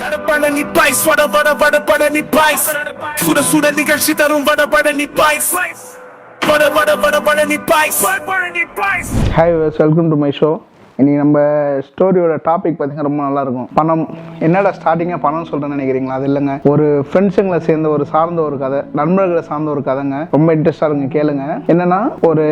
Vadapalani boys Vadapalani boys சுட நிகழ்ச்சி தரும் Vadapalani boys Vadapalani boys. Hi, welcome to my show. இன்னைக்கு நம்ம ஸ்டோரியோட டாபிக் பார்த்தீங்கன்னா ரொம்ப நல்லா இருக்கும். பணம். என்னடா ஸ்டார்டிங்காக பணம் சொல்கிறேன்னு நினைக்கிறீங்களா? அது இல்லைங்க, ஒரு ஃப்ரெண்ட்ஸுங்களை சேர்ந்த ஒரு சார்ந்த ஒரு கதை, நண்பர்களை சார்ந்த ஒரு கதைங்க. ரொம்ப இன்ட்ரெஸ்டாக இருக்குங்க, கேளுங்க. என்னன்னா, ஒரு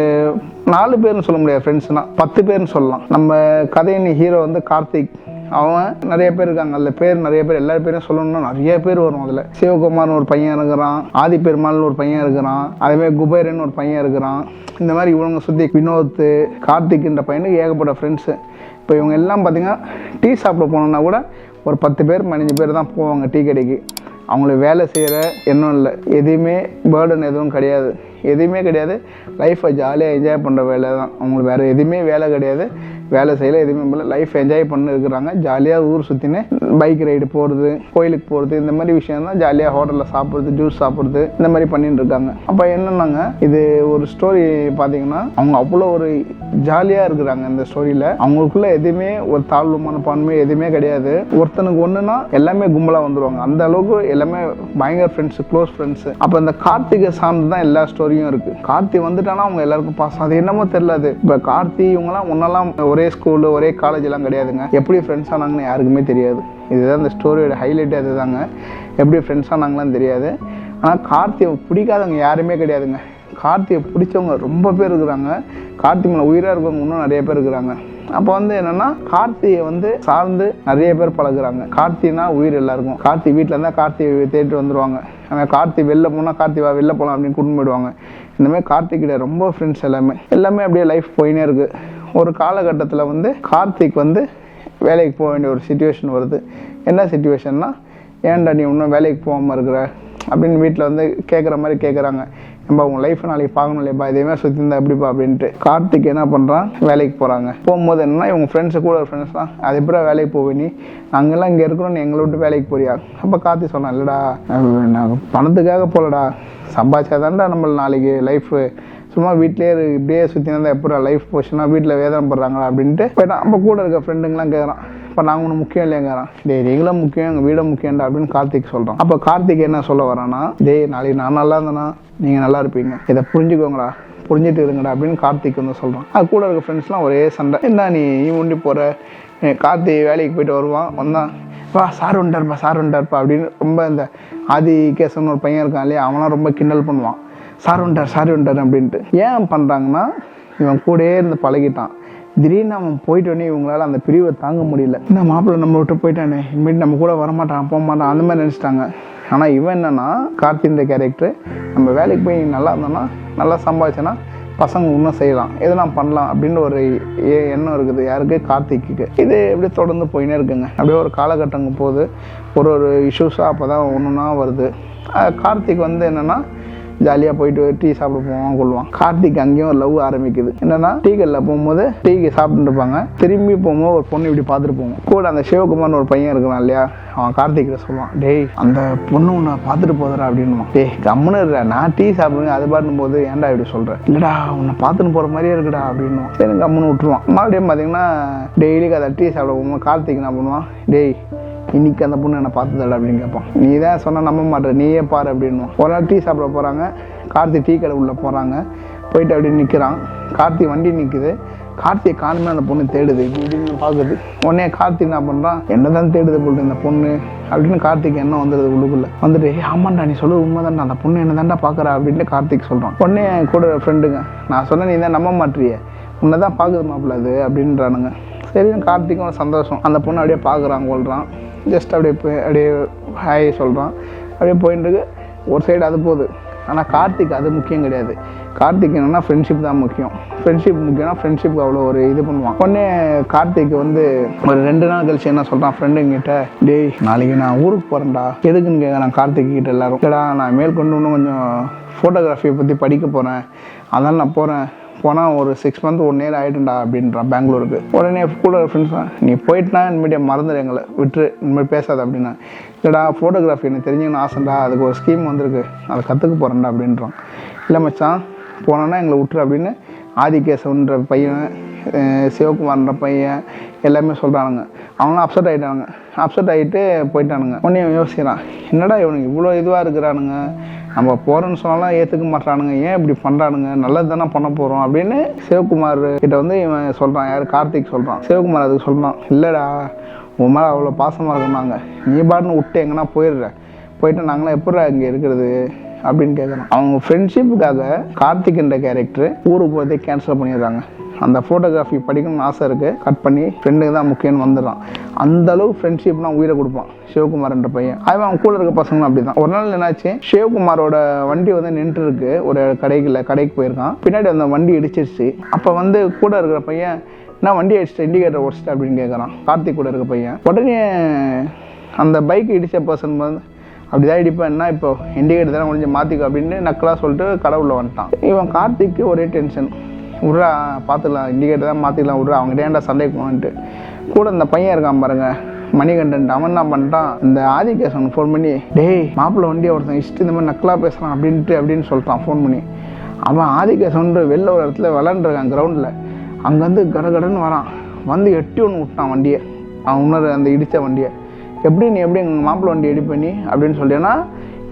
4 பேர்னு சொல்ல முடியாது, ஃப்ரெண்ட்ஸ்னா 10 பேர்னு சொல்லலாம். நம்ம கதையின் ஹீரோ வந்து கார்த்திக். அவன் நிறைய பேர் இருக்காங்க, அதில் பேர் நிறைய பேர், எல்லா பேரும் சொல்லணும்னா நிறைய பேர் வரும். அதில் சிவகுமார்னு ஒரு பையன் இருக்கிறான், ஆதி பெருமாள்னு ஒரு பையன் இருக்கிறான், அதேமாதிரி குபேரன் ஒரு பையன் இருக்கிறான். இந்த மாதிரி இவங்க சுற்றி வினோத், கார்த்திக்ன்ற பையனுக்கு ஏகப்பட்ட ஃப்ரெண்ட்ஸு. இப்போ இவங்க எல்லாம் பார்த்தீங்கன்னா டீ சாப்பிட போனோன்னா கூட ஒரு 10 பேர் 15 பேர் தான் போவாங்க டீ கடைக்கு. அவங்களுக்கு வேலை செய்கிற எண்ணம் இல்லை, எதையுமே பேர்டன் எதுவும் கிடையாது, எதுவுமே கிடையாது. லைஃப்பை ஜாலியாக என்ஜாய் பண்ணுற வேலை தான் அவங்களுக்கு. வேறு எதுவுமே வேலை கிடையாது, வேலை செய்யலை, எதுவுமே பண்ணல. லைஃப் என்ஜாய் பண்ணி இருக்கிறாங்க. ஜாலியாக ஊர் சுற்றினு பைக் ரைடு போகிறது, கோயிலுக்கு போகிறது, இந்த மாதிரி விஷயம் தான். ஜாலியாக ஹோட்டலில் சாப்பிட்றது, ஜூஸ் சாப்பிட்றது, இந்த மாதிரி பண்ணிட்டு இருக்காங்க. அப்போ என்னன்னாங்க, இது ஒரு ஸ்டோரி பார்த்தீங்கன்னா அவங்க அவ்வளோ ஒரு ஜாலியாக இருக்கிறாங்க. இந்த ஸ்டோரியில் அவங்களுக்குள்ள எதுவுமே ஒரு தாழ்வுமான பான்மை எதுவுமே கிடையாது. ஒருத்தனுக்கு ஒன்றுனா எல்லாமே கும்பலாக வந்துடுவாங்க. அந்த அளவுக்கு எல்லாமே பயங்கர ஃப்ரெண்ட்ஸு, க்ளோஸ் ஃப்ரெண்ட்ஸு. அப்போ இந்த கார்த்திகை சார்ந்து தான் எல்லா ஸ்டோரியும் இருக்குது. கார்த்தி வந்துட்டானா அவங்க எல்லாருக்கும் பாசம். அது என்னமோ தெரியல. இப்போ கார்த்தி இவங்கெல்லாம் ஒன்றெல்லாம் ஒரே ஸ்கூலு ஒரே காலேஜ் எல்லாம் கிடையாதுங்க. எப்படி ஃப்ரெண்ட்ஸ் ஆனாங்கன்னு யாருக்குமே தெரியாது. இதுதான் இந்த ஸ்டோரியோட ஹைலைட்டே, அதுதாங்க. எப்படி ஃப்ரெண்ட்ஸ் ஆனாங்களான்னு தெரியாது. ஆனால் கார்த்தியை பிடிக்காதவங்க யாருமே கிடையாதுங்க. கார்த்தியை பிடிச்சவங்க ரொம்ப பேர் இருக்கிறாங்க. கார்த்தி மேலே உயிராக இருக்கவங்க இன்னும் நிறைய பேர் இருக்கிறாங்க. அப்போ வந்து என்னன்னா, கார்த்தியை வந்து சார்ந்து நிறைய பேர் பழகுறாங்க. கார்த்தினா உயிர் எல்லாருக்கும். கார்த்தி வீட்டில் இருந்தால் கார்த்தி தேடிட்டு வந்துடுவாங்க. ஆனால் கார்த்தி வெளில போனால் கார்த்தி வா வெளில போகலாம் அப்படின்னு கூட்டிட்டு போயிடுவாங்க. இந்தமாதிரி கார்த்திகிட்ட ரொம்ப ஃப்ரெண்ட்ஸ் எல்லாமே அப்படியே லைஃப் போயினே இருக்குது. ஒரு காலகட்டத்தில் வந்து கார்த்திக் வந்து வேலைக்கு போக வேண்டிய ஒரு சுச்சுவேஷன் வருது. என்ன சுச்சுவேஷன்னா, ஏன்டா நீ இன்னும் வேலைக்கு போகாமல் இருக்கிற அப்படின்னு வீட்டில் வந்து கேட்குற மாதிரி கேட்குறாங்க. நம்ம உங்கள் லைஃப்பை நாளைக்கு பார்க்கணும் இல்லையப்பா, இதேமாதிரி சுற்றி இருந்தால் எப்படிப்பா அப்படின்ட்டு கார்த்திக் என்ன பண்ணுறான், வேலைக்கு போகிறாங்க. போகும்போது என்னன்னா, இவங்க ஃப்ரெண்ட்ஸு கூட ஃப்ரெண்ட்ஸ்லாம் அது எப்படா வேலைக்கு போவே, நீ நாங்கள்லாம் இங்கே இருக்கிறோம், நீ எங்களை விட்டு வேலைக்கு போறியா? அப்போ கார்த்திக் சொன்னான், இல்லைடா நான் பணத்துக்காக போகலடா, சம்பாதிச்சாதான்டா நம்மள நாளைக்கு லைஃபு. சும்மா வீட்டிலே இப்படியே சுற்றி இருந்தால் எப்படா லைஃப் போச்சுன்னா வீட்டில் வேதனை படுறாங்களா அப்படின்ட்டு போய்ட்டான். அப்போ கூட இருக்க ஃப்ரெண்டுங்களாம் கேட்குறான், இப்போ நாங்கள் ஒன்று முக்கியம் இல்லைங்கிறான். நீங்களும் முக்கியம், எங்கள் வீடும் முக்கியம்டா அப்படின்னு கார்த்திக் சொல்கிறான். அப்போ கார்த்திக் என்ன சொல்ல வரான்னா, நாளைக்கு நான் நல்லா இருந்தேன்னா நீங்கள் நல்லா இருப்பீங்க, இதை புரிஞ்சுக்கோங்கடா, புரிஞ்சுட்டு இருங்கடா அப்படின்னு கார்த்திக் வந்து சொல்கிறான். அது கூட இருக்க ஃப்ரெண்ட்ஸ்லாம் ஒரே சண்டை. என்ன நீ உண்டி போகிற? கார்த்தி வேலைக்கு போயிட்டு வந்தான், வா சார் வந்துட்டார்ப்பா அப்படின்னு ரொம்ப இந்த ஆதி கேசவன் ஒரு பையன் இருக்கான் இல்லையா, அவனாம் ரொம்ப கிண்டல் பண்ணுவான். சார் வந்துட்டார் அப்படின்ட்டு. ஏன் பண்ணுறாங்கன்னா, இவன் கூடயே இருந்து பழகிட்டான். திடீர்னு அவன் போயிட்டோன்னே இவங்களால அந்த பிரிவை தாங்க முடியல. இந்த மாப்பிள்ளை நம்ம விட்டு போயிட்டானே, இனிமேட்டு நம்ம கூட வரமாட்டான், போக மாட்டான், அந்த மாதிரி நினச்சிட்டாங்க. ஆனால் இவன் என்னன்னா, கார்த்தின்ற கேரக்டர், நம்ம வேலைக்கு போய் நல்லா இருந்தோன்னா, நல்லா சம்பாதிச்சோன்னா பசங்க இன்னும் செய்யலாம், எதெல்லாம் பண்ணலாம் அப்படின்னு ஒரு எண்ணம் இருக்குது யாருக்கு, கார்த்திக்கு. இது எப்படி தொடர்ந்து போயினே இருக்குங்க. அப்படியே ஒரு காலகட்டங்க போகுது, ஒரு இஷ்யூஸாக அப்போ தான் ஒன்றுனா வருது. கார்த்திக் வந்து என்னென்னா, ஜாலியாக போயிட்டு டீ சாப்பிட போவான் கொள்வான். கார்த்திக் அங்கேயும் ஒரு லவ் ஆரம்பிக்குது. என்னன்னா, டீ கடையில் போகும்போது டீக்கு சாப்பிட்டு இருப்பாங்க. திரும்பி போகும்போது ஒரு பொண்ணு இப்படி பார்த்துட்டு போவோம். கூட அந்த சிவகுமார்னு ஒரு பையன் இருக்கிறான் இல்லையா, அவன் கார்த்திகிட்ட சொல்லுவான், டேய் அந்த பொண்ணு உன்னை பார்த்துட்டு போதுறா அப்படின்னுவான். டேய் கம்முன்னு இருடா, நான் டீ சாப்பிடுங்க அது பாட்டும் போது ஏன்டா இப்படி சொல்கிறேன்? இல்லைடா உன்னை பார்த்துன்னு போகிற மாதிரியே இருக்குடா அப்படின்னுவான். சரி கம்முன்னு விட்டுருவான். மறுபடியும் பார்த்தீங்கன்னா, டெய்லிக்கு அதை டீ சாப்பிட போகும்போது கார்த்திக் என்ன பண்ணுவான், டேய் இன்னைக்கு அந்த பொண்ணு என்ன பார்த்ததில்ல அப்படின்னு கேட்பான். நீ தான் சொன்னால் நம்ப மாட்டேன், நீயே பாரு அப்படின்னு. ஒரு நாள் டீ சாப்பிட போகிறாங்க. கார்த்தி டீ கடை உள்ளே போகிறாங்க. போயிட்டு அப்படி நிற்கிறான். கார்த்தி வண்டி நிற்குது. கார்த்தியை காணுமே அந்த பொண்ணு தேடுது, இப்படின்னு பார்க்குது. உடனே கார்த்தி என்ன பண்ணுறான், என்ன தான் தேடுது போட்டு இந்த பொண்ணு அப்படின்னு கார்த்திக் என்ன வந்துடுது உள்ளுக்குள்ளே. வந்துட்டு ஆமாண்டா நீ சொல்லுவது உண்மைதான்டா, அந்த பொண்ணு என்ன தான்டா பார்க்குறா அப்படின்ட்டு கார்த்திக் சொல்கிறான். உடனே கூட ஃப்ரெண்டுங்க, நான் சொன்ன நீ தான் நம்ப மாட்டியே, உன்னை தான் பார்க்குது மாப்பிள்ள அது அப்படின்றானுங்க. சரின்னு கார்த்திக்கும் சந்தோஷம். அந்த பொண்ணு அப்படியே பார்க்குறான், கொள்கிறான். ஜஸ்ட் அப்படியே ஹாய் சொல்கிறான். அப்படியே போயிட்டுருக்கு. ஒரு சைடு அது போகுது. ஆனால் கார்த்திக் அது முக்கியம் கிடையாது. கார்த்திக் என்னென்னா ஃப்ரெண்ட்ஷிப் தான் முக்கியம். ஃப்ரெண்ட்ஷிப் முக்கியம்னா ஃப்ரெண்ட்ஷிப்புக்கு அவ்வளோ ஒரு இது பண்ணுவான். உடனே கார்த்திக் வந்து ஒரு 2 நாள் கழிச்சு என்ன சொல்கிறான் ஃப்ரெண்டுங்கிட்ட, டேய் நாளைக்கு நான் ஊருக்கு போகிறேன்டா, எதுக்குன்னு கேட்குறான் கார்த்திக் கிட்ட எல்லாரும். இல்லைடா நான் மேற்கொண்டு இன்னும் கொஞ்சம் ஃபோட்டோகிராஃபியை பற்றி படிக்க போகிறேன், அதனால் நான் போனால் ஒரு 6 மந்த் 1 year ஆகிட்டுண்டா அப்படின்றான் பெங்களூருக்கு. உடனே கூட ஃப்ரெண்ட்ஸ், நீ போயிட்டுனா இனிமேல் மறந்துடு, எங்களை விட்டுரு, இனிமேல் பேசாத அப்படின்னா. இல்லைடா ஃபோட்டோகிராஃபி எனக்கு தெரிஞ்சுக்கணும் ஆசைண்டா, அதுக்கு ஒரு ஸ்கீம் வந்திருக்கு, அதை கற்றுக்க போகிறேன்டா அப்படின்றான். இல்லை மச்சான் போனோன்னா எங்களை விட்டுரு அப்படின்னு ஆதிகேசவன்ற பையன், சிவகுமார்ன்ற பையன் எல்லாமே சொல்கிறானுங்க. அவங்களாம் அப்செட் ஆகிட்டு போயிட்டானுங்க. உடனே யோசிக்கிறான், என்னடா இவனுக்கு இவ்வளோ இதுவாக இருக்கிறானுங்க, நம்ம போகிறோன்னு சொன்னாலும் ஏற்றுக்க மாட்டானுங்க, ஏன் இப்படி பண்ணுறானுங்க, நல்லது தானே பண்ண போகிறோம் அப்படின்னு சிவகுமார் கிட்ட வந்து இவன் சொல்கிறான். யார்? கார்த்திக் சொல்கிறான். சிவகுமார் அதுக்கு சொல்கிறான், இல்லைடா உன் மேலே அவ்வளோ பாசமாக இருக்கணும்னாங்க, நீ பாட்டுன்னு விட்டு எங்கன்னா போயிட்டு நாங்களாம் எப்படா இங்கே இருக்கிறது அப்படின்னு கேட்குறான். அவங்க ஃப்ரெண்ட்ஷிப்புக்காக கார்த்திக்ன்ற கேரக்டர் ஊருக்கு போகிறதே கேன்சல் பண்ணிடுறாங்க. அந்த ஃபோட்டோகிராஃபி படிக்கணும்னு ஆசை இருக்குது, கட் பண்ணி ஃப்ரெண்டுக்கு தான் முக்கியம்னு வந்துடுறான். அந்த அளவுக்கு ஃப்ரெண்ட்ஷிப்லாம் உயிரை கொடுப்பான் சிவகுமார்ன்ற பையன். அவன் அவன் கூட இருக்க பசங்களும் அப்படி தான். ஒரு நாள் என்னாச்சு, சிவகுமாரோட வண்டி வந்து நின்று இருக்கு ஒரு கடைக்கு போயிருக்கான். பின்னாடி அந்த வண்டி இடிச்சிருச்சு. அப்போ வந்து கூட இருக்கிற பையன், நான் வண்டி அடிச்சிட்டு இண்டிகேட்டர் உடச்சிட்டு அப்படின்னு கேட்குறான் கார்த்திக் கூட இருக்க பையன். உடனே அந்த பைக் இடித்த பர்சன் வந்து, அப்படிதான் இடிப்பேன்னா இப்போ இண்டிகேட்டர் தானே கொஞ்சம் மாற்றிக்கும் அப்படின்னு நக்கலாக சொல்லிட்டு கடவுளில் வந்துட்டான். இவன் கார்த்திக்கு ஒரே டென்ஷன், விட்றா பார்த்துக்கலாம், இண்டிகேட்டர் தான் மாற்றிக்கலாம் விட்றா, அவங்க ஏன்டா சண்டைக்கு போகணுன்ட்டு. கூட இந்த பையன் இருக்கான் பாருங்க மணிகண்டன், அவன் என்ன பண்ணிட்டான், இந்த ஆதிகேசன் ஃபோன் பண்ணி, டேய் மாப்பிள்ளை வண்டியை ஒருத்தன் இஷ்டம் இந்த மாதிரி நக்கலாக பேசுகிறான் அப்படின்னு சொல்லிட்டான் ஃபோன் பண்ணி. அவன் ஆதிகேசன் வெளில ஒரு இடத்துல விளாண்டுருக்கான் கிரவுண்டில். அங்கேருந்து கடகடன்னு வரான், வந்து எட்டி ஒன்று விட்டான் வண்டியை, அவன் இன்னொரு அந்த இடித்த வண்டியை. எப்படி எங்கள் மாப்பிள்ளை வண்டி எடி பண்ணி அப்படின்னு சொல்லிட்டேன்னா,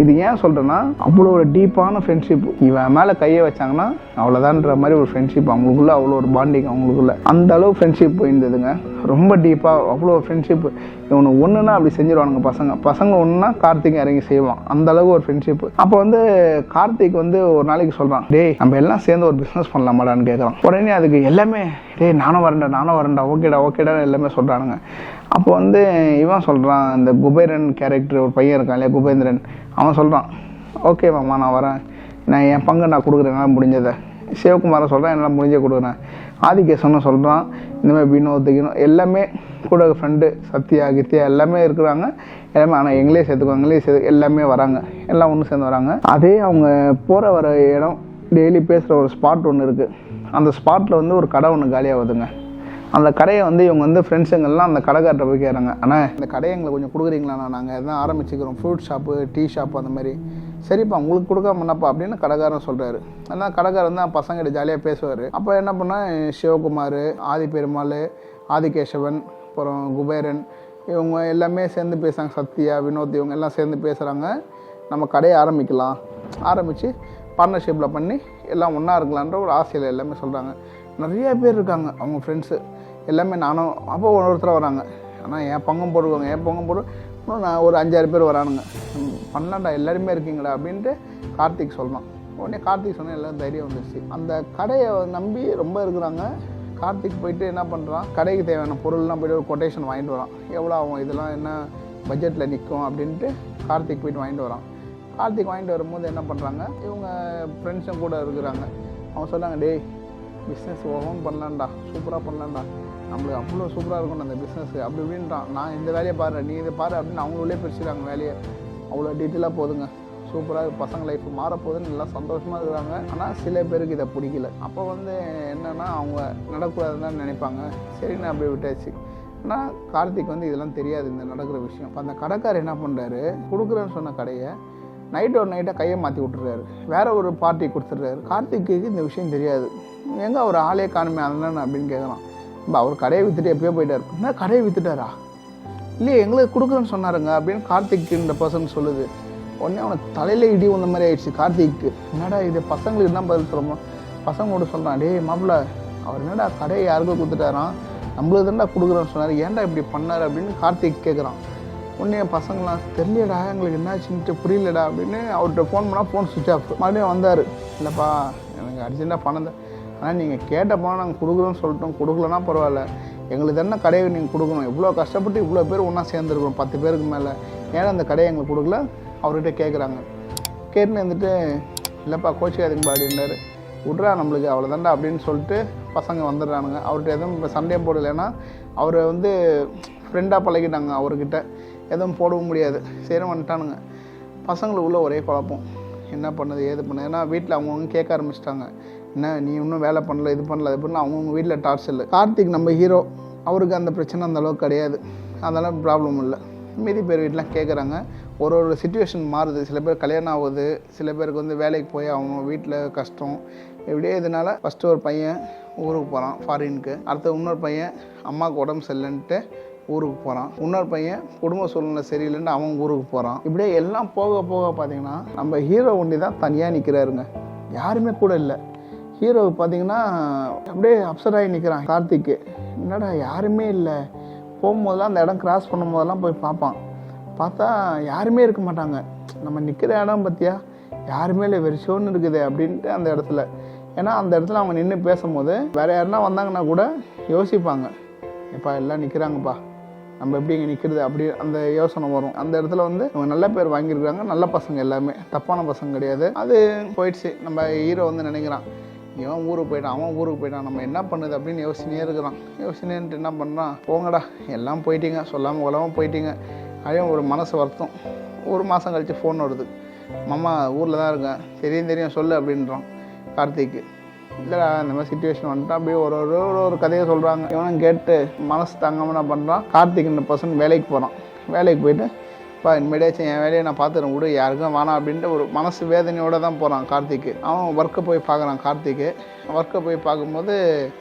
இது ஏன் சொல்கிறேன்னா, அவ்வளோ ஒரு டீப்பான ஃப்ரெண்ட்ஷிப். இவன் மேலே கையை வச்சாங்கன்னா அவ்வளோதான்ற மாதிரி ஒரு ஃப்ரெண்ட்ஷிப் அவங்களுக்குள்ள, அவ்வளோ ஒரு பாண்டிங் அவங்களுக்குள்ள. அந்த அளவு ஃப்ரெண்ட்ஷிப் போயிருந்ததுங்க, ரொம்ப டீப்பாக அவ்வளோ ஃப்ரெண்ட்ஷிப். இவனு ஒன்றுனா அப்படி செஞ்சிருவானுங்க பசங்க ஒன்றுனா கார்த்திக் இறங்கி செய்வான், அந்த அளவுக்கு ஒரு ஃப்ரெண்ட்ஷிப். அப்போ வந்து கார்த்திக் வந்து ஒரு நாளைக்கு சொல்கிறான், டேய் நம்ம எல்லாம் சேர்ந்து ஒரு பிஸ்னஸ் பண்ணலாமாடான்னு கேட்குறான். உடனே அதுக்கு எல்லாமே, டேய் நானும் வரேன்டா ஓகேடா எல்லாமே சொல்கிறானுங்க. அப்போ வந்து இவன் சொல்கிறான், இந்த குபேரன் கேரக்டர் ஒரு பையன் இருக்கான் இல்லையா, குபேந்திரன், அவன் சொல்கிறான், ஓகே மாமா நான் வரேன், நான் என் பங்கு நான் கொடுக்குறேன் என்னால் முடிஞ்சதை. சிவகுமாரை சொல்கிறேன், என்னால் முடிஞ்சே கொடுக்குறேன். ஆதிகேசன்னு சொல்கிறான், இந்தமாதிரி வினோத் எல்லாமே கூட ஃப்ரெண்டு சத்யா கித்யா எல்லாமே இருக்கிறாங்க எல்லாமே. ஆனால் எங்களே சேர்த்துக்குவாங்க, எல்லாமே வராங்க, எல்லாம் ஒன்று சேர்ந்து வராங்க. அதே அவங்க போகிற வர இடம், டெய்லி பேசுகிற ஒரு ஸ்பாட் ஒன்று இருக்குது. அந்த ஸ்பாட்டில் வந்து ஒரு கடை ஒன்று காலியாகுதுங்க. அந்த கடையை வந்து இவங்க வந்து ஃப்ரெண்ட்ஸுங்கள்லாம் அந்த கடைக்கார்ட்ட போய் கேட்குறாங்க, ஆனால் இந்த கடையை எங்களை கொஞ்சம் கொடுக்குறீங்களாண்ணா, நாங்கள் எதாவது ஆரம்பிச்சுக்கிறோம், ஃப்ரூட் ஷாப்பு டீ ஷாப்பு அந்த மாதிரி. சரிப்பா உங்களுக்கு கொடுக்காமண்ணாப்பா அப்படின்னு கடைக்காரன் சொல்கிறாரு. ஆனால் கடைக்காரன் தான் பசங்கிட்ட ஜாலியாக பேசுவார். அப்போ என்ன பண்ணால் சிவகுமார், ஆதி பெருமாள், ஆதிகேசவன், அப்புறம் குபேரன் இவங்க எல்லாமே சேர்ந்து பேசுகிறாங்க. சத்யா வினோத் இவங்க எல்லாம் சேர்ந்து பேசுகிறாங்க, நம்ம கடையை ஆரம்பித்து பார்ட்னர்ஷிப்பில் பண்ணி எல்லாம் ஒன்றா இருக்கலான்ற ஒரு ஆசையில் எல்லாமே சொல்கிறாங்க. நிறைய பேர் இருக்காங்க அவங்க ஃப்ரெண்ட்ஸு எல்லாமே. நானும் அப்போ ஒருத்தர் வராங்க, ஆனால் என் பங்கம் போடுவாங்க, இன்னும் நான் ஒரு 5-6 பேர் வரானுங்க, பண்ணலாம்டா எல்லாருமே இருக்கீங்களா அப்படின்ட்டு கார்த்திக் சொல்லலாம். உடனே கார்த்திக் சொன்னால் எல்லாம் தைரியம் வந்துடுச்சு. அந்த கடையை நம்பி ரொம்ப இருக்கிறாங்க. கார்த்திக் போயிட்டு என்ன பண்ணுறான், கடைக்கு தேவையான பொருள்லாம் போய்ட்டு ஒரு கொட்டேஷன் வாங்கிட்டு வரான், எவ்வளோ ஆகும் இதெல்லாம் என்ன பட்ஜெட்டில் நிற்கும் அப்படின்ட்டு கார்த்திக் போயிட்டு வாங்கிட்டு வரான். கார்த்திக் வாங்கிட்டு வரும்போது என்ன பண்ணுறாங்க, இவங்க ஃப்ரெண்ட்ஸும் கூட இருக்கிறாங்க. அவங்க சொன்னாங்க, டேய் பிஸ்னஸ் ஓன் பண்ணலான்டா, சூப்பராக பண்ணலான்டா, நம்மளுக்கு அவ்வளோ சூப்பராக இருக்கணும் அந்த பிஸ்னஸ் அப்படி இப்படின்றான். நான் இந்த வேலையை பாரு, நீ இதை பாரு அப்படின்னு அவங்களே பிரிச்சுட்டாங்க வேலையை. அவ்வளோ டீட்டெயிலாக போதுங்க, சூப்பராக பசங்க லைஃப் மாறப்போகுதுன்னு நல்லா சந்தோஷமாக இருக்கிறாங்க. ஆனால் சில பேருக்கு இதை பிடிக்கல. அப்போ வந்து என்னென்னா அவங்க நடக்கூடாதுன்னு நினைப்பாங்க. சரின்னு அப்படியே விட்டாச்சு. ஆனால் கார்த்திக் வந்து இதெல்லாம் தெரியாது, இந்த நடக்கிற விஷயம். இப்போ அந்த கடைக்காரர் என்ன பண்ணுறாரு, கொடுக்குறேன்னு சொன்ன கடையை நைட்டாக கையை மாற்றி விட்டுறாரு, வேறு ஒரு பார்ட்டி கொடுத்துட்றாரு. கார்த்திக்கு இந்த விஷயம் தெரியாது. எங்கே அவர் ஆளே காணுமே அதனால அப்படின்னு கேட்குறான். இப்போ அவர் கடையை விற்றுட்டு எப்பயோ போயிட்டார். என்ன கடையை விற்றுட்டாரா? இல்லையே எங்களுக்கு கொடுக்குறேன்னு சொன்னாருங்க அப்படின்னு கார்த்திக் இந்த பர்சன் சொல்லுது. உடனே அவனுக்கு தலையில் இடி வந்த மாதிரி ஆயிடுச்சு கார்த்திக்கு. என்னடா இது பசங்களுக்கு என்ன பதில் சொல்கிறோம், பசங்களோட சொல்கிறான், டேய் மாப்பிள்ள அவர் என்னடா கடையை யாருக்கும் கொடுத்துட்டாரான், நம்மளுக்கு தான்டா கொடுக்குறேன்னு சொன்னார், ஏன்டா இப்படி பண்ணார் அப்படின்னு கார்த்திக் கேட்குறான். உடனே பசங்களாம் தெரியலடா எங்களுக்கு என்னாச்சுன்ட்டு புரியலடா அப்படின்னு அவர்கிட்ட ஃபோன் பண்ணால் ஃபோன் சுவிட்ச் ஆஃப். மறுபடியும் வந்தார், இல்லைப்பா எனக்கு அர்ஜென்ட்டாக பணம் தான், ஆனால் நீங்கள் கேட்ட பணம் நாங்கள் கொடுக்குறோன்னு சொல்லிட்டோம், கொடுக்கலன்னா பரவாயில்ல, எங்களுக்கு தானே கடையை நீங்கள் கொடுக்கணும், இவ்வளோ கஷ்டப்பட்டு இவ்வளோ பேர் ஒன்றா சேர்ந்துருக்கணும் 10 பேருக்கு மேலே, ஏன்னா அந்த கடையை எங்களுக்கு கொடுக்கல அவர்கிட்ட கேட்குறாங்க. கேட்டுன்னு வந்துட்டு இல்லைப்பா கோச்சிக்காதீங்கப்பா அப்படின்னாரு. விட்றா நம்மளுக்கு அவ்வளோதாண்டா அப்படின்னு சொல்லிட்டு பசங்க வந்துடுறானுங்க. அவர்கிட்ட எதுவும் இப்போ சண்டையும் போடலைன்னா அவரை வந்து ஃப்ரெண்டாக பழகிட்டாங்க, அவர்கிட்ட எதுவும் போடவும் முடியாது. சரி வந்துட்டானுங்க. பசங்களுக்குள்ளே ஒரே குழப்பம், என்ன பண்ணுது ஏது பண்ணுது. ஏன்னா வீட்டில் அவங்கவுங்க கேட்க ஆரம்பிச்சிட்டாங்க, என்ன நீ இன்னும் வேலை பண்ணல இது பண்ணல அது பண்ணல, அவங்கவுங்க வீட்டில் டார்ச்சர். கார்த்திக் நம்ம ஹீரோ, அவருக்கு அந்த பிரச்சனை அந்த அளவுக்கு கிடையாது, அதெல்லாம் ப்ராப்ளம் இல்லை. மீதி பேர் வீட்டிலாம் கேட்குறாங்க. ஒரு சுச்சுவேஷன் மாறுது. சில பேர் கல்யாணம் ஆகுது, சில பேருக்கு வந்து வேலைக்கு போய் அவங்க வீட்டில் கஷ்டம், இப்படியே இதனால் ஃபஸ்ட்டு ஒரு பையன் ஊருக்கு போகிறான் ஃபாரினுக்கு, அடுத்து இன்னொரு பையன் அம்மாவுக்கு உடம்பு சரியில்லைன்ட்டு ஊருக்கு போகிறான். இன்னொரு பையன் குடும்ப சூழ்நிலை சரியில்லைன்னு அவன் ஊருக்கு போகிறான். இப்படியே எல்லாம் போக போக பார்த்தீங்கன்னா நம்ம ஹீரோ ஒண்டி தான் தனியாக நிற்கிறாருங்க. யாருமே கூட இல்லை. ஹீரோவுக்கு பார்த்தீங்கன்னா அப்படியே அப்செட் ஆகி நிற்கிறான் கார்த்திக்கு. என்னடா யாருமே இல்லை. போகும்போதெல்லாம் அந்த இடம் கிராஸ் பண்ணும்போதெல்லாம் போய் பார்ப்பான். பார்த்தா யாருமே இருக்க மாட்டாங்க. நம்ம நிற்கிற இடம் பார்த்தியா யாருமே இல்லை, வெறிச்சோன்னு இருக்குது அப்படின்ட்டு அந்த இடத்துல. ஏன்னா அந்த இடத்துல அவங்க நின்று பேசும்போது வேறு யாருன்னா வந்தாங்கன்னா கூட யோசிப்பாங்க, எப்பா எல்லாம் நிற்கிறாங்கப்பா, நம்ம எப்படி இங்கே நிற்கிறது அப்படி அந்த யோசனை வரும். அந்த இடத்துல வந்து இவங்க நல்ல பேர் வாங்கியிருக்காங்க, நல்ல பசங்க எல்லாமே, தப்பான பசங்க கிடையாது. அது போயிடுச்சு. நம்ம ஹீரோ வந்து நினைக்கிறான், இவன் ஊருக்கு போயிட்டான், அவன் ஊருக்கு போயிட்டான், நம்ம என்ன பண்ணுது அப்படின்னு யோசனையே இருக்கிறான். யோசனைன்ட்டு என்ன பண்ணுறான், போங்கடா எல்லாம் போயிட்டீங்க, சொல்லாமல் கொள்ளாமல் போயிட்டீங்க. அதே ஒரு மனசு வருத்தம். ஒரு மாதம் கழித்து ஃபோன் வருது, மாமா ஊரில் தான் இருக்கேன், தெரியும் சொல்லு அப்படின்றான் கார்த்திக்கு. இல்லைடா இந்த மாதிரி சுச்சுவேஷன் வந்துட்டான். அப்படியே ஒரு கதையை சொல்கிறாங்க. இவனும் கேட்டு மனசு தாங்காமல் என்ன பண்ணுறான், கார்த்திக் இந்த பர்சன் வேலைக்கு போகிறான். வேலைக்கு போயிட்டு இப்போ இனிமேடாச்சும் என் வேலையை நான் பார்த்துறேன் விடு, யாருக்கும் வேணாம் அப்படின்ட்டு ஒரு மனசு வேதனையோடு தான் போகிறான் கார்த்திக்கு. அவன் ஒர்க்கை போய் பார்க்குறான் கார்த்திக்கு. ஒர்க்கை போய் பார்க்கும்போது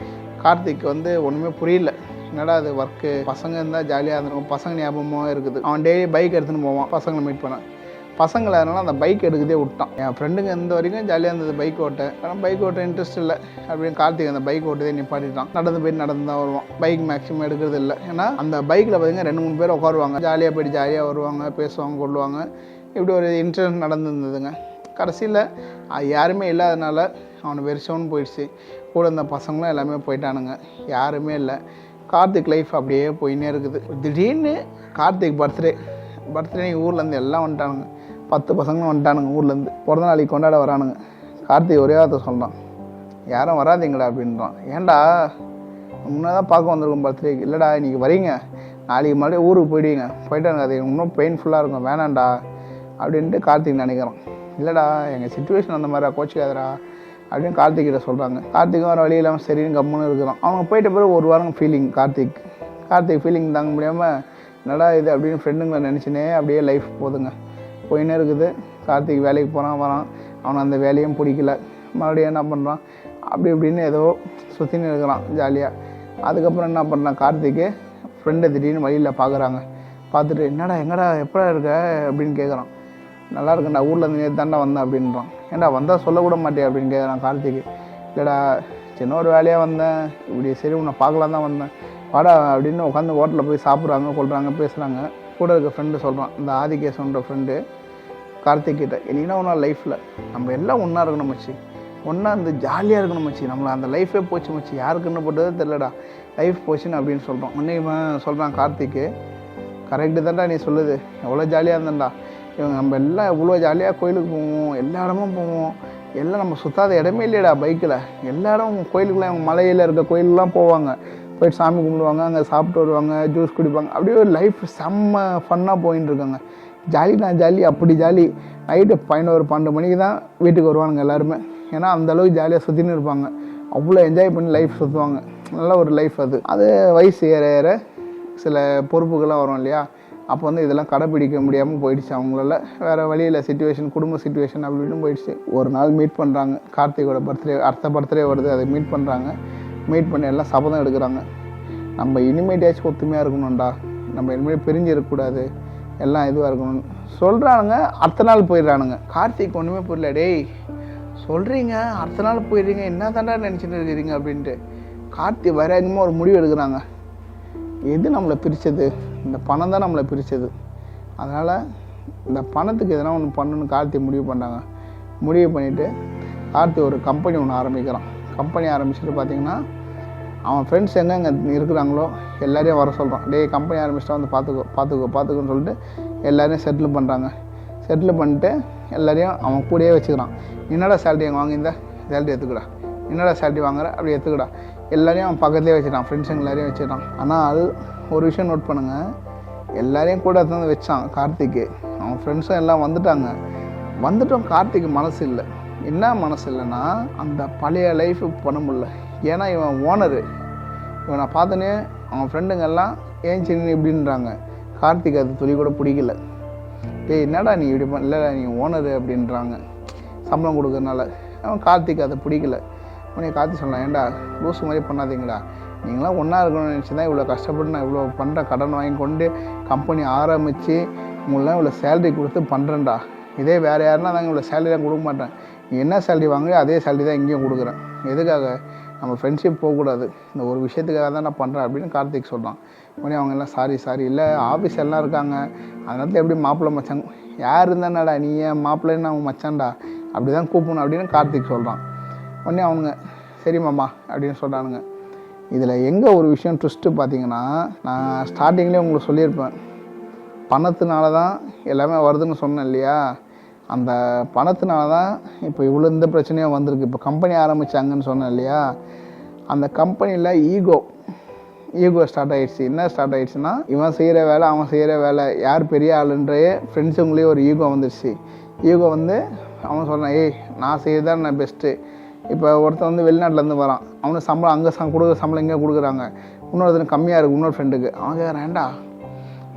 கார்த்திக் வந்து ஒன்றுமே புரியல. என்னடா அது ஒர்க்கு, பசங்க இருந்தால் ஜாலியாக இருந்திருக்கும், பசங்க ஞாபகமாக இருக்குது. அவன் டெய்லி பைக் எடுத்துன்னு போவான் பசங்களை மீட் பண்ண. பசங்களை அதனால் அந்த பைக் எடுக்கதே விட்டான். என் ஃப்ரெண்டுங்க இருந்த வரைக்கும் ஜாலியாக இருந்தது பைக் ஓட்ட. ஆனால் பைக் ஓட்ட இன்ட்ரெஸ்ட் இல்லை அப்படின்னு கார்த்திக் அந்த பைக் ஓட்டதே நிப்பாட்டிட்டான். நடந்து போயிட்டு நடந்து தான் வருவான். பைக் மேக்ஸிமம் எடுக்கிறது இல்லை. ஏன்னா அந்த பைக்கில் பார்த்தீங்கன்னா 2-3 பேர் உட்காருவாங்க, ஜாலியாக போய்ட்டு ஜாலியாக வருவாங்க, பேசுவாங்க, கொள்ளுவாங்க. இப்படி ஒரு இன்சிடென்ட் நடந்துருந்ததுங்க. கடைசியில் யாருமே இல்லாதனால அவனை வெறிச்சவனு போயிடுச்சு. கூட இருந்த பசங்களும் எல்லாமே போயிட்டானுங்க, யாருமே இல்லை. கார்த்திக் லைஃப் அப்படியே போயின்னே இருக்குது. திடீர்னு கார்த்திக் பர்த்டே ஊர்லேருந்து எல்லாம் வந்துட்டானுங்க. 10 பசங்களும் வந்துட்டானுங்க ஊர்லேருந்து. பிறந்த நாளைக்கு கொண்டாட வரானுங்க. கார்த்திக் ஒரே வார்த்தை சொல்கிறான், யாரும் வராதிங்களா அப்படின்றான். ஏன்டா முன்னே தான் பார்க்க வந்திருக்கோம் பர்த்டேக்கு. இல்லைடா இன்றைக்கி வரீங்க, நாளைக்கு மறுபடியும் ஊருக்கு போயிடுவீங்க, போயிட்டாங்க, அது இன்னும் பெயின்ஃபுல்லாக இருக்கும், வேணாண்டா அப்படின்ட்டு கார்த்திக் நினைக்கிறான். இல்லைடா எங்கள் சிச்சுவேஷன் அந்த மாதிரி கோச்சிக்காதரா அப்படின்னு கார்த்திக்கிட்ட சொல்கிறாங்க. கார்த்திக்கும் வர வழி இல்லாமல் சரின்னு கம்முன்னு இருக்கிறான். அவங்க போயிட்ட பிறகு ஒரு வாரம் ஃபீலிங் கார்த்திக் ஃபீலிங் தாங்க முடியாமல் என்னடா இது அப்படின்னு ஃப்ரெண்டுங்களை நினச்சினே அப்படியே லைஃப் போதுங்க, போயின்னே இருக்குது. கார்த்திக் வேலைக்கு வரான். அவனை அந்த வேலையும் பிடிக்கல. மறுபடியும் என்ன பண்ணுறான், அப்படி இப்படின்னு ஏதோ சுற்றின்னு இருக்கிறான் ஜாலியாக. அதுக்கப்புறம் என்ன பண்ணுறான், கார்த்திக்கு ஃப்ரெண்டை திடீர்னு வழியில் பார்க்குறாங்க. பார்த்துட்டு எங்கடா எப்படா இருக்க அப்படின்னு கேட்குறான். நல்லா இருக்குண்டா, ஊரில் நேற்று தாண்டா வந்தேன் அப்படின்றான். ஏன்டா வந்தால் சொல்லக்கூட மாட்டேன் அப்படின்னு கேட்குறான் கார்த்திக்கு. இல்லைடா சின்ன ஒரு வேலையாக வந்தேன், இப்படி சரி உன்னை பார்க்கலாம் தான் வந்தேன், வாடா அப்படின்னு உட்காந்து ஹோட்டலில் போய் சாப்பிட்றாங்க, கொள்கிறாங்க, பேசுகிறாங்க. கூட இருக்க ஃப்ரெண்டு சொல்கிறான், இந்த ஆதிகேசன்ற ஃப்ரெண்டு கார்த்திக் கிட்ட, என்னன்னா ஒன்றா லைஃப்பில் நம்ம எல்லாம் ஒன்றா இருக்கணும் மச்சி, ஒன்றா இருந்து ஜாலியாக இருக்கணும் மச்சி, நம்மளை அந்த லைஃபே போச்சு மச்சி, யாருக்குன்னு போட்டதே தெரிலடா, லைஃப் போச்சுன்னு அப்படின்னு சொல்கிறோம். உடனே சொல்கிறான் கார்த்திக்கு, கரெக்டு தான்டா நீ சொல்லுது, எவ்வளோ ஜாலியாக இருந்தேன்டா, இவங்க நம்ம எல்லாம் எவ்வளோ ஜாலியாக கோயிலுக்கு போவோம், எல்லா இடமும் போவோம், எல்லாம் நம்ம சுற்றாத இடமே இல்லையடா பைக்கில், எல்லா இடமும் கோயிலுக்குலாம் அவங்க மலையில் இருக்க கோயிலுக்குலாம் போவாங்க, போய்ட்டு சாமி கும்பிடுவாங்க, அங்கே சாப்பிட்டு வருவாங்க, ஜூஸ் குடிப்பாங்க, அப்படியே ஒரு லைஃப் செம்ம ஃபன்னாக போயின்னு இருக்காங்க. ஜாலி அப்படி ஜாலி. நைட்டு 11-12 மணிக்கு தான் வீட்டுக்கு வருவானுங்க எல்லாருமே. ஏன்னா அந்தளவுக்கு ஜாலியாக சுற்றின்னு இருப்பாங்க, அவ்வளோ என்ஜாய் பண்ணி லைஃப் சுற்றுவாங்க. நல்ல ஒரு லைஃப் அது வயசு ஏற சில பொறுப்புகள்லாம் வரும் இல்லையா, அப்போ வந்து இதெல்லாம் கடைப்பிடிக்க முடியாமல் போயிடுச்சு அவங்களால. வேறு வழியில் சிச்சுவேஷன், குடும்ப சிச்சுவேஷன் அப்படின்னு போயிடுச்சு. ஒரு நாள் மீட் பண்ணுறாங்க, கார்த்திகோட பர்த்டே வருது, அதை மீட் பண்ணுறாங்க. மீட் பண்ணி எல்லாம் சபதம் எடுக்கிறாங்க, நம்ம இனிமேட்டாச்சும் ஒத்துமையாக இருக்கணும்டா, நம்ம இனிமேல் பிரிஞ்சு இருக்கக்கூடாது, எல்லாம் இதுவாக இருக்கணும்னு சொல்கிறானுங்க. அடுத்த நாள் போயிடுறானுங்க. கார்த்திக் ஒன்றுமே புரியல, டேய் சொல்கிறீங்க அடுத்த நாள் போயிடுறீங்க, என்ன தாண்டா நினச்சிட்டு இருக்கிறீங்க அப்படின்ட்டு. கார்த்திக் வேற என்னமோ ஒரு முடிவு எடுக்கிறாங்க. எது நம்மளை பிரித்தது, இந்த பணம் தான் நம்மளை பிரித்தது, அதனால் இந்த பணத்துக்கு எதனா ஒன்று பண்ணணுன்னு கார்த்திக் முடிவு பண்ணாங்க. முடிவு பண்ணிவிட்டு கார்த்திக் ஒரு கம்பெனி ஒன்று ஆரம்பிக்கிறான். கம்பெனி ஆரம்பிச்சுட்டு பார்த்திங்கன்னா அவன் ஃப்ரெண்ட்ஸ் எங்கே இருக்கிறாங்களோ எல்லாரையும் வர சொல்கிறான். டே கம்பெனி ஆரம்பிச்சிட்டா வந்து பார்த்துக்கோன்னு சொல்லிட்டு எல்லோரையும் செட்டில் பண்ணுறாங்க. செட்டில் பண்ணிட்டு எல்லாரையும் அவன் கூடயே வச்சுக்கிறான். என்னடா சேலரி எங்கே வாங்கி, இந்த சேலரி எடுத்துக்கடா, என்னடா சேலரி வாங்குற அப்படி எடுத்துக்கடா, எல்லாரையும் அவன் பக்கத்துலேயே வச்சுட்டான், ஃப்ரெண்ட்ஸுங்க எல்லாரையும் வச்சுட்டான். ஆனால் அது ஒரு விஷயம் நோட் பண்ணுங்கள், எல்லாரையும் கூட எடுத்து வச்சான் கார்த்திக்கு. அவன் ஃப்ரெண்ட்ஸும் எல்லாம் வந்துட்டோம். கார்த்திக்கு மனசு இல்லை. என்ன மனசு இல்லைன்னா அந்த பழைய லைஃபு பண்ண முடியல. ஏன்னா இவன் ஓனரு, இவனை பார்த்தோன்னே அவன் ஃப்ரெண்டுங்கெல்லாம் ஏன் சின்ன இப்படின்றாங்க. கார்த்திக் அது துளி கூட பிடிக்கல. டேய் என்னடா நீ இப்படி இல்லைடா நீ ஓனரு அப்படின்றாங்க சம்பளம் கொடுக்கறனால. அவன் கார்த்திக் அதை பிடிக்கல. உடனே கார்த்திக் சொன்னான், ஏன்டா லூஸ் மாதிரி பண்ணாதீங்களா, நீங்களாம் ஒன்றா இருக்கணும்னு நினச்சி தான் இவ்வளோ கஷ்டப்பட்டு நான் இவ்வளோ பண்ணுற கடன் வாங்கி கொண்டு கம்பெனி ஆரம்பித்து உங்களெலாம் இவ்வளோ சேலரி கொடுத்து பண்ணுறேன்டா. இதே வேறு யாருன்னா தாங்க இவ்வளோ சேலரிலாம் கொடுக்க மாட்டேன். நீ என்ன சேலரி வாங்குறியோ அதே சேலரி தான் இங்கேயும் கொடுக்குறேன். எதுக்காக? நம்ம ஃப்ரெண்ட்ஷிப் போகக்கூடாது, இந்த ஒரு விஷயத்துக்காக தான் நான் பண்ணுறேன் அப்படின்னு கார்த்திக் சொல்கிறான். உடனே அவங்க எல்லாம் சாரி இல்லை ஆஃபீஸ் எல்லாம் இருக்காங்க, அந்த நேரத்தில் எப்படி மாப்பிள்ளை மச்சான் யார் இருந்தானடா நீ ஏன் மாப்பிள்ளைன்னு அவங்க மச்சான்டா அப்படி தான் கூப்பிடணும் அப்படின்னு கார்த்திக் சொல்கிறான். உடனே அவனுங்க சரி மாமா அப்படின்னு சொல்கிறானுங்க. இதில் எங்கே ஒரு விஷயம் ட்விஸ்ட்டு பார்த்தீங்கன்னா, நான் ஸ்டார்டிங்லேயே உங்களுக்கு சொல்லியிருப்பேன், பணத்தினால தான் எல்லாமே வருதுன்னு சொன்னேன் இல்லையா? அந்த பணத்தினால தான் இப்போ இவ்வளோ இந்த பிரச்சனையாக வந்திருக்கு. இப்போ கம்பெனி ஆரம்பித்தாங்கன்னு சொன்னேன் இல்லையா? அந்த கம்பெனியில் ஈகோ ஸ்டார்ட் ஆகிடுச்சு. என்ன ஸ்டார்ட் ஆகிடுச்சுன்னா, இவன் செய்கிற வேலை அவன் செய்கிற வேலை யார் பெரிய ஆளுன்றே ஃப்ரெண்ட்ஸுங்களே ஒரு ஈகோ வந்துடுச்சு. ஈகோ வந்து அவன் சொல்கிறான், ஏய் நான் செய்யறதான் நான் பெஸ்ட்டு. இப்போ ஒருத்தன் வந்து வெளிநாட்டிலேருந்து வரான், அவனுக்கு சம்பளம் அங்கே கொடுக்குற சம்பளம் இங்கே கொடுக்குறாங்க, இன்னொருத்தனுக்கு கம்மியாக இருக்குது இன்னொரு ஃப்ரெண்டுக்கு. அவன் கேட்குறான், ஏண்டா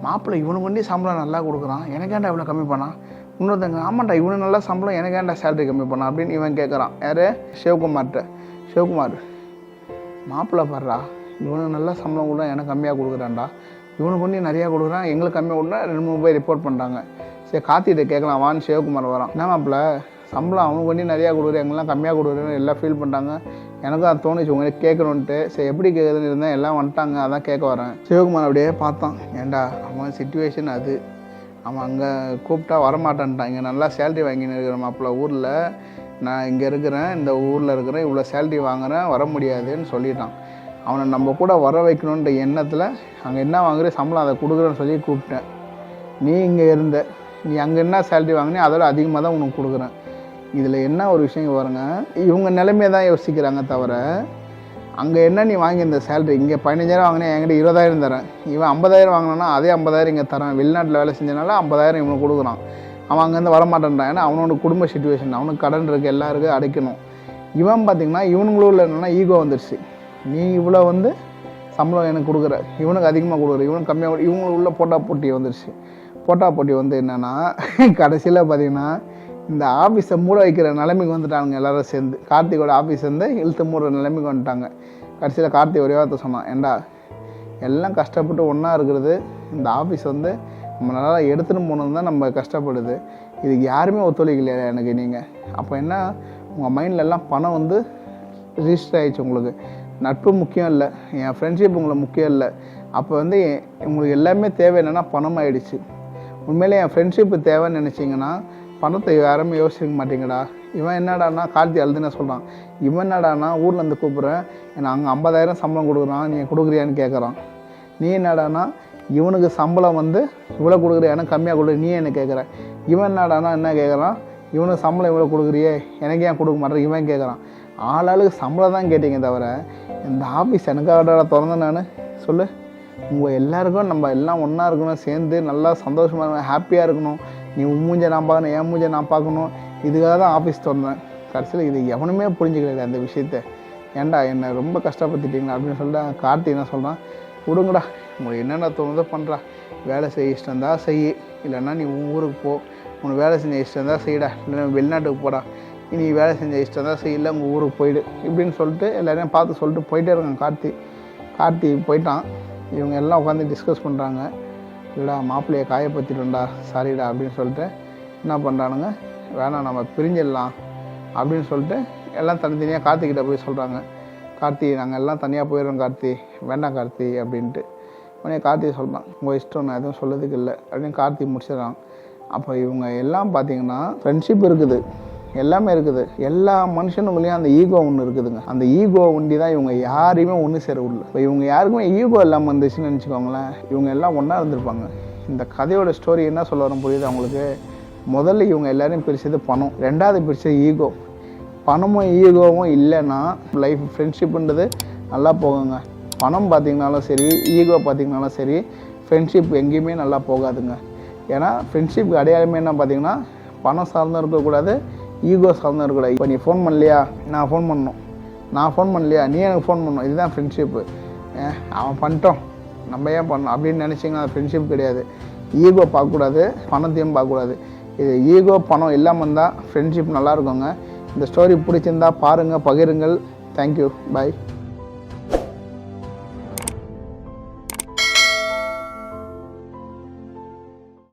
மாப்பிள்ளை இவனுக்கு வண்டி சம்பளம் நல்லா கொடுக்குறான், எனக்கேண்டா இவ்வளோ கம்மி பண்ணான்? இன்னொருத்தங்க ஆமாண்டா இவனு நல்லா சம்பளம் எனக்கேண்டா சேலரி கம்மி பண்ணான் அப்படின்னு இவன் கேட்குறான். யார்? சிவகுமார் மாப்பிள்ளை பாடுறா, இவனுக்கு நல்லா சம்பளம் கொடுறா எனக்கு கம்மியாக கொடுக்குறான்டா, இவனுக்கு ஒன்றி நிறையா கொடுக்குறான் எங்களுக்கு கம்மியாக கொடுனா 2-3 பேர் ரிப்போர்ட் பண்ணுறாங்க. சரி கார்த்திகிட்ட கேட்கலாம் வான்னு சிவகுமார் வரான். என்ன மாப்பிள்ள சம்பளம் அவனுக்கு ஒன்றி நிறையா கொடுக்குறேன் எங்கெல்லாம் கம்மியாக கொடுக்குறேன்னு எல்லாம் ஃபீல் பண்ணுறாங்க, எனக்கும் அது தோணுச்சு உங்களுக்கு கேட்கணுன்ட்டு. சரி எப்படி கேட்குதுன்னு இருந்தேன், எல்லாம் வந்துட்டாங்க அதான் கேட்க வரேன். சிவகுமார் அப்படியே பார்த்தான், ஏண்டா அவன் சிச்சுவேஷன் அது, அவன் அங்கே கூப்பிட்டா வரமாட்டான்ட்டான், இங்கே நல்லா சேலரி வாங்கின்னு இருக்கிற மாப்பிள்ள ஊரில், நான் இங்கே இருக்கிறேன் இந்த ஊரில் இருக்கிறேன் இவ்வளோ சேலரி வாங்குகிறேன் வர முடியாதுன்னு சொல்லிட்டான். அவனை நம்ம கூட வர வைக்கணுன்ற எண்ணத்தில் அங்கே என்ன வாங்குற சம்பளம் அதை கொடுக்குறேன்னு சொல்லி கூப்பிட்டேன். நீ இங்கே இருந்த, நீ அங்கே என்ன சேலரி வாங்கினே அதோட அதிகமாக தான் உனக்கு கொடுக்குறேன். இதில் என்ன ஒரு விஷயம் பாருங்க, இவங்க நிலைமையை தான் யோசிக்கிறாங்க தவிர அங்கே என்ன நீ வாங்கி இந்த சேலரி இங்கே 15,000 வாங்கினேன் என்கிட்ட 20,000 தரேன், இவன் 50,000 வாங்கினான்னா அதே 50,000 இங்கே தரேன், வெளிநாட்டில் வேலை செஞ்சனால 50,000 இவனுக்கு கொடுக்குறான். அவன் அங்கேருந்து வரமாட்டேன்றான், ஏன்னா அவனோட குடும்ப சிச்சுவேஷன், அவனுக்கு கடன் இருக்குது எல்லாம் இருக்குது அடைக்கணும். இவன் பார்த்திங்கன்னா இவனுங்களும் என்னென்னா ஈகோ வந்துடுச்சு, நீ இவ்வளோ வந்து சம்பளம் எனக்கு கொடுக்குற, இவனுக்கு அதிகமாக கொடுக்குற இவனுக்கு கம்மியாக, இவங்களுக்கு உள்ள போட்டி வந்துடுச்சு. போட்டி வந்து என்னென்னா கடைசியில் பார்த்திங்கன்னா இந்த ஆஃபீஸை மூட வைக்கிற நிலைமைக்கு வந்துட்டாங்க எல்லோரும் சேர்ந்து. கார்த்திகோட ஆஃபீஸ் வந்து இழுத்து மூடுற நிலைமைக்கு வந்துட்டாங்க. கடைசியில் கார்த்திக் ஒரே வார்த்தை சொன்னான், ஏண்டா எல்லாம் கஷ்டப்பட்டு ஒன்றா இருக்கிறது, இந்த ஆஃபீஸ் வந்து நம்ம நல்லா எடுத்துகிட்டு போனது தான் நம்ம கஷ்டப்படுது, இதுக்கு யாருமே ஒத்துழைக்கலையா எனக்கு நீங்கள்? அப்போ என்ன உங்கள் மைண்டில் எல்லாம் பணம் வந்து ரிஜிஸ்டர் ஆகிடுச்சு, உங்களுக்கு நட்பு முக்கியம் இல்லை, என் ஃப்ரெண்ட்ஷிப் உங்களுக்கு முக்கியம் இல்லை. அப்போ வந்து உங்களுக்கு எல்லாமே தேவை என்னென்னா பணம் ஆகிடுச்சு. உண்மையிலே என் ஃப்ரெண்ட்ஷிப்பு தேவைன்னு நினச்சிங்கன்னா பணத்தை யாருமே யோசிக்க மாட்டேங்கடா. இவன் என்னடானா கார்த்தி அழுதுன்னு சொல்கிறான், இவன் என்னடானா ஊர்லேருந்து கூப்பிட்றேன் ஏன்னா அங்கே 50,000 சம்பளம் கொடுக்குறான் நீ கொடுக்குறியான்னு கேட்குறான். நீ என்னடானா இவனுக்கு சம்பளம் வந்து இவ்வளோ கொடுக்குறியா எனக்கு கம்மியாக கொடு நீ என்ன கேட்குற. இவன் என்னடானா என்ன கேட்குறான், இவனுக்கு சம்பளம் இவ்வளோ கொடுக்குறியே எனக்கு ஏன் கொடுக்க மாட்டேன் இவன் கேட்குறான். ஆளாளுக்கு சம்பளம் தான் கேட்டீங்க தவிர இந்த ஆஃபீஸ் எனக்காக திறந்தேன் நான் சொல்லு. உங்கள் எல்லாருக்கும் நம்ம எல்லாம் ஒன்றா இருக்கணும், சேர்ந்து நல்லா சந்தோஷமாக இருக்கணும், ஹாப்பியாக இருக்கணும். நீ மூஞ்சை நான் பார்க்கணும் என் மூஞ்சை நான் பார்க்கணும், இதுக்காக தான் ஆஃபீஸ் திறந்தேன். கடைசியில் இது எவனுமே புரிஞ்சுக்கல அந்த விஷயத்த. ஏன்டா என்னை ரொம்ப கஷ்டப்படுத்திட்டீங்களா அப்படின்னு சொல்லிட்டு கார்த்தி என்ன சொல்கிறான், விடுங்கடா உங்களுக்கு என்னென்ன தோணுதோ பண்ணுறா, வேலை செய்ய இஷ்டம் இருந்தால் செய், இல்லைன்னா நீ உன் ஊருக்கு போ, உனக்கு வேலை செஞ்ச இஷ்டம் இருந்தால் செய்யடா, இல்லைன்னா வெளிநாட்டுக்கு போடா, நீ வேலை செஞ்ச இஷ்டம் தான் செய்யலை உங்கள் ஊருக்கு போயிடு இப்படின்னு சொல்லிட்டு எல்லாரையும் பார்த்து சொல்லிட்டு போயிட்டே இருக்காங்க. கார்த்தி போயிட்டான். இவங்க எல்லாம் உட்காந்து டிஸ்கஸ் பண்ணுறாங்க, இல்லைடா மாப்பிள்ளையை காயப்படுத்திட்டோம்டா சாரிடா அப்படின்னு சொல்லிட்டு என்ன பண்ணுறானுங்க, வேணாம் நம்ம பிரிஞ்சிடலாம் அப்படின்னு சொல்லிட்டு எல்லாம் தனித்தனியாக கார்த்திகிட்ட போய் சொல்கிறாங்க. கார்த்தி நாங்கள் எல்லாம் தனியாக போயிடுறோம் கார்த்தி, வேண்டாம் கார்த்தி அப்படின்ட்டு. உடனே கார்த்தி சொல்கிறான், உங்கள் இஷ்டம் நான் எதுவும் சொல்லதுக்கு இல்லை அப்படின்னு கார்த்தி முடிச்சிடறான். அப்போ இவங்க எல்லாம் பார்த்திங்கன்னா ஃப்ரெண்ட்ஷிப் இருக்குது, எல்லாமே இருக்குது, எல்லா மனுஷனுங்களையும் அந்த ஈகோ ஒன்று இருக்குதுங்க. அந்த ஈகோ ஒண்டி தான் இவங்க யாரையுமே ஒன்று சேர விடல. இப்போ இவங்க யாருக்குமே ஈகோ இல்லாமல் வந்துச்சுன்னு நினச்சிக்கோங்களேன், இவங்க எல்லாம் ஒன்றா இருந்திருப்பாங்க. இந்த கதையோட ஸ்டோரி என்ன சொல்ல வரும் புரியுது அவங்களுக்கு? முதல்ல இவங்க எல்லாரையும் பிரிச்சது பணம், ரெண்டாவது பிரிச்சது ஈகோ. பணமும் ஈகோவும் இல்லைன்னா லைஃப் ஃப்ரெண்ட்ஷிப்புன்றது நல்லா போகுங்க. பணம் பார்த்திங்கனாலும் சரி, ஈகோ பார்த்திங்கனாலும் சரி, ஃப்ரெண்ட்ஷிப் எங்கேயுமே நல்லா போகாதுங்க. ஏன்னா ஃப்ரெண்ட்ஷிப் அடையாளமே என்ன பார்த்திங்கன்னா பணம் சார்ந்தும் இருக்கக்கூடாது, ஈகோ சார்ந்தும் இருக்கக்கூடாது. இப்போ நீ ஃபோன் பண்ணலையா நான் ஃபோன் பண்ணணும், நான் ஃபோன் பண்ணலையா நீ எனக்கு ஃபோன் பண்ணணும், இதுதான் ஃப்ரெண்ட்ஷிப்பு. அவன் பண்ணிட்டோம் நம்ம ஏன் பண்ணணும் அப்படின்னு நினச்சிங்கன்னா அது ஃப்ரெண்ட்ஷிப் கிடையாது. ஈகோ பார்க்கக்கூடாது, பணத்தையும் பார்க்கக்கூடாது. இது ஈகோ பணம் இல்லாமல் இருந்தால் ஃப்ரெண்ட்ஷிப் நல்லா இருக்குங்க. இந்த ஸ்டோரி பிடிச்சிருந்தா பாருங்கள், பகிருங்கள். தேங்க்யூ, பாய்.